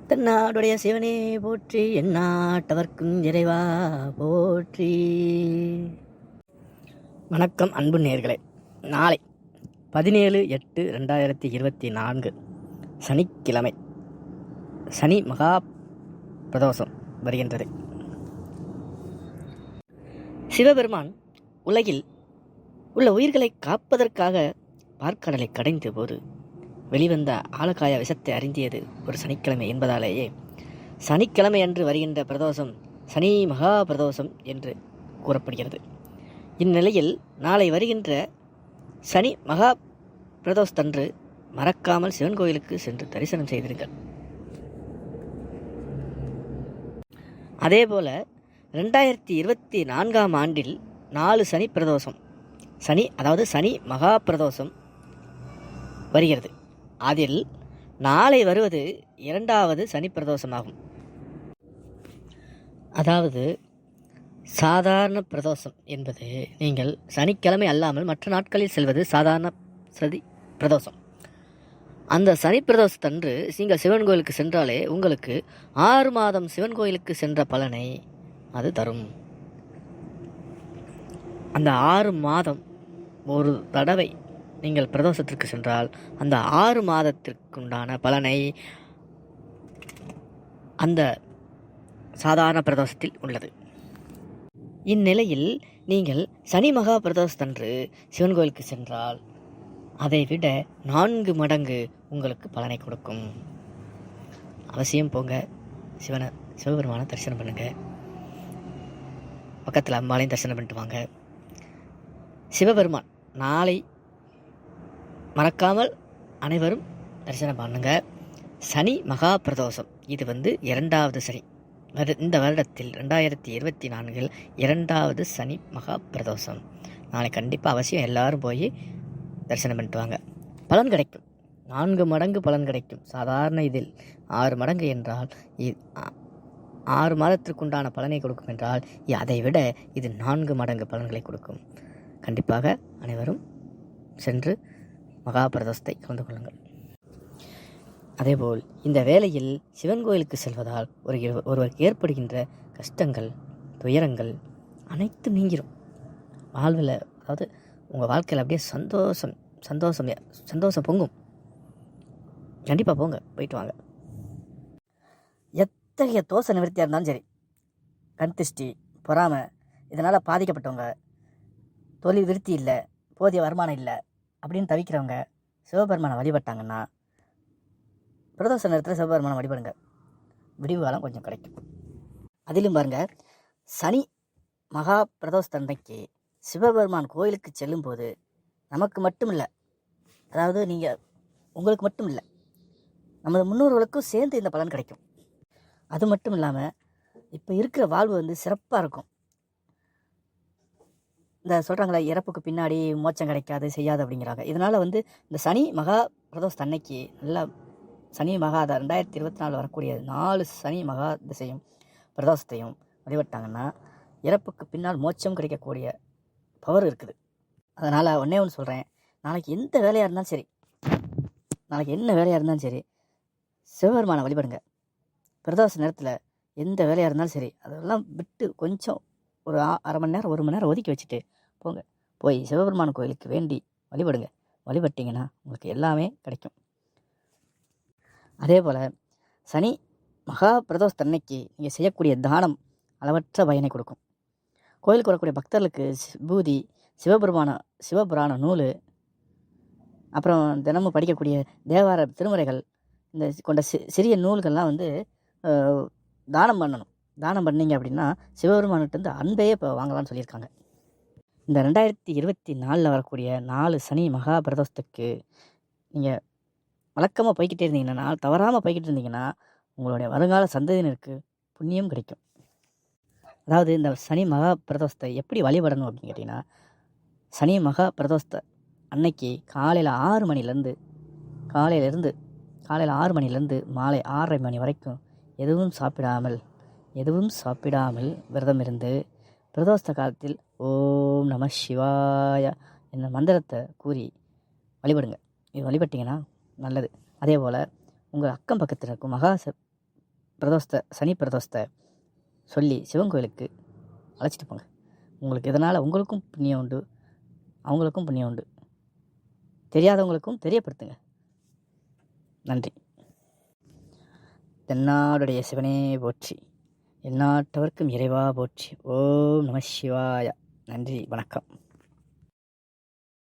தென்னாடுடைய சிவனே போற்றி, எந்நாட்டவர்க்கும் இறைவா போற்றி. வணக்கம் அன்பு நேயர்களே. நாளை 17/8/2024 சனிக்கிழமை சனி மகா பிரதோஷம் வருகின்றது. சிவபெருமான் உலகில் உள்ள உயிர்களை காப்பதற்காக பார்க்கடலை கடைந்த போது வெளிவந்த ஆலகாய விஷத்தை அறிந்தியது ஒரு சனிக்கிழமை என்பதாலேயே சனிக்கிழமை அன்று வருகின்ற பிரதோஷம் சனி மகா பிரதோஷம் என்று கூறப்படுகிறது. இந்நிலையில் நாளை வருகின்ற சனி மகா பிரதோஷத்தன்று மறக்காமல் சிவன் கோயிலுக்கு சென்று தரிசனம் செய்திருங்கள். அதேபோல 2024 ஆண்டில் 4 சனி பிரதோஷம் அதாவது சனி மகா பிரதோஷம் வருகிறது. அதில் நாளை வருவது 2வது சனி பிரதோஷமாகும். அதாவது சாதாரண பிரதோஷம் என்பது நீங்கள் சனிக்கிழமை அல்லாமல் மற்ற நாட்களில் செல்வது சாதாரண சனி பிரதோஷம். அந்த சனி பிரதோஷத்தன்று நீங்கள் சிவன் கோயிலுக்கு சென்றாலே உங்களுக்கு 6 மாதம் சிவன் கோயிலுக்கு சென்ற பலனை அது தரும். அந்த 6 மாதம் ஒரு தடவை நீங்கள் பிரதோஷத்திற்கு சென்றால் அந்த 6 மாதத்திற்குண்டான பலனை அந்த சாதாரண பிரதோஷத்தில் உள்ளது. இந்நிலையில் நீங்கள் சனி மகா பிரதோஷத்தன்று சிவன் கோயிலுக்கு சென்றால் அதை விட 4 மடங்கு உங்களுக்கு பலனை கொடுக்கும். அவசியம் போங்க, சிவபெருமானை தரிசனம் பண்ணுங்க. பக்கத்தில் அம்பாளையும் தரிசனம் பண்ணிட்டு வாங்க. சிவபெருமான் நாளை மறக்காமல் அனைவரும் தரிசனம் பண்ணுங்க. சனி மகா பிரதோஷம் இது 2வது சனி. இந்த வருடத்தில் 2024 2வது சனி மகா பிரதோஷம். நாளை கண்டிப்பாக அவசியம் எல்லாரும் போய் தரிசனம் பண்ணிட்டு வாங்க. பலன் கிடைக்கும். 4 மடங்கு பலன் கிடைக்கும். சாதாரண இதில் 6 மடங்கு என்றால் 6 மாதத்திற்குண்டான பலனை கொடுக்கும் என்றால் அதை விட இது 4 மடங்கு பலன்களை கொடுக்கும். கண்டிப்பாக அனைவரும் சென்று மகா பிரதோஷத்தை கலந்து கொள்ளுங்கள். அதேபோல் இந்த வேளையில் சிவன் கோயிலுக்கு செல்வதால் ஒருவருக்கு ஏற்படுகின்ற கஷ்டங்கள், துயரங்கள் அனைத்தும் நீங்கிடும். வாழ்வில் அதாவது உங்கள் வாழ்க்கையில் அப்படியே சந்தோஷம் பொங்கும். கண்டிப்பாக போங்க, போயிட்டு வாங்க. எத்தகைய தோஷ நிவர்த்தியாக இருந்தாலும் சரி, கண் திருஷ்டி, பொறாமை இதனால் பாதிக்கப்பட்டவங்க, தொழில் விருத்தி இல்லை, போதிய வருமானம் இல்லை அப்படின்னு தவிக்கிறவங்க சிவபெருமானை வழிபட்டாங்கன்னா பிரதோஷ நேரத்தில் சிவபெருமானை வழிபடுங்க. விடிவு காலம் கொஞ்சம் கிடைக்கும். அதிலும் பாருங்கள், சனி மகா பிரதோஷத்தன்னைக்கு சிவபெருமான் கோயிலுக்கு செல்லும்போது நமக்கு மட்டும் இல்லை, அதாவது நீங்கள் உங்களுக்கு மட்டும் இல்லை, நமது முன்னோர்களுக்கும் சேர்ந்து இந்த பலன் கிடைக்கும். அது மட்டும் இல்லாமல் இப்போ இருக்கிற வாழ்வு சிறப்பாக இருக்கும். இந்த சொல்கிறாங்களே, இறப்புக்கு பின்னாடி மோட்சம் கிடைக்காது செய்யாது அப்படிங்கிறாங்க. இதனால் இந்த சனி மகா பிரதோஷ அன்னைக்கு நல்லா சனி மகா 2024 வரக்கூடிய 4 சனி மகா திசையும் பிரதோஷத்தையும் வழிபட்டாங்கன்னா இறப்புக்கு பின்னால் மோட்சம் கிடைக்கக்கூடிய பவர் இருக்குது. அதனால் ஒன்றே ஒன்று சொல்கிறேன், நாளைக்கு எந்த வேலையாக இருந்தாலும் சரி, நாளைக்கு என்ன வேலையாக இருந்தாலும் சரி, சிவபெருமானை வழிபடுங்க. பிரதோஷ நேரத்தில் எந்த வேலையாக இருந்தாலும் சரி அதெல்லாம் விட்டு கொஞ்சம் ஒரு அரை மணி நேரம் 1 மணி நேரம் ஒதுக்கி வச்சுட்டு போங்க. போய் சிவபெருமான் கோயிலுக்கு வேண்டி வழிபடுங்க. வழிபட்டிங்கன்னா உங்களுக்கு எல்லாமே கிடைக்கும். அதே போல் சனி மகா பிரதோஷத்தன்னைக்கு நீங்கள் செய்யக்கூடிய தானம் அளவற்ற பயனை கொடுக்கும். கோயிலுக்கு வரக்கூடிய பக்தர்களுக்கு பூதி, சிவபுராண நூல், அப்புறம் தினமும் படிக்கக்கூடிய தேவார திருமுறைகள் இந்த கொண்ட சிறிய நூல்கள்லாம் தானம் பண்ணணும். தானம் பண்ணிங்க அப்படின்னா சிவபெருமான்கிட்ட அன்பையே இப்போ வாங்கலாம்னு சொல்லியிருக்காங்க. இந்த 2024 வரக்கூடிய 4 சனி மகா பிரதோஷத்துக்கு நீங்கள் வழக்கமாக போய்கிட்டே இருந்தீங்கன்னா, தவறாமல் போய்கிட்டு இருந்தீங்கன்னா உங்களுடைய வருங்கால சந்ததியினருக்கு புண்ணியம் கிடைக்கும். அதாவது இந்த சனி மகா பிரதோஷத்தை எப்படி வழிபடணும் அப்படின்னு கேட்டிங்கன்னா, சனி மகா பிரதோஷத்தை அன்னைக்கு காலையில் 6 மணிலேருந்து மாலை 6:30 மணி வரைக்கும் எதுவும் சாப்பிடாமல் விரதம் இருந்து பிரதோஷ காலத்தில் ஓம் நம சிவாய என்ற மந்திரத்தை கூறி வழிபடுங்க. இது வழிபட்டிங்கன்னா நல்லது. அதே போல் உங்கள் அக்கம் பக்கத்தில் இருக்கும் சனி பிரதோஷத்தை சொல்லி சிவன் கோயிலுக்கு அழைச்சிட்டு போங்க. உங்களுக்கு இதனால் உங்களுக்கும் புண்ணியம் உண்டு, அவங்களுக்கும் புண்ணியம் உண்டு. தெரியாதவங்களுக்கும் தெரியப்படுத்துங்க. நன்றி. தென்னாடுடைய சிவனே போற்றி, எந்நாட்டவர்க்கும் இறைவா போற்றி. ஓம் நம சிவாய. நன்றி, வணக்கம்.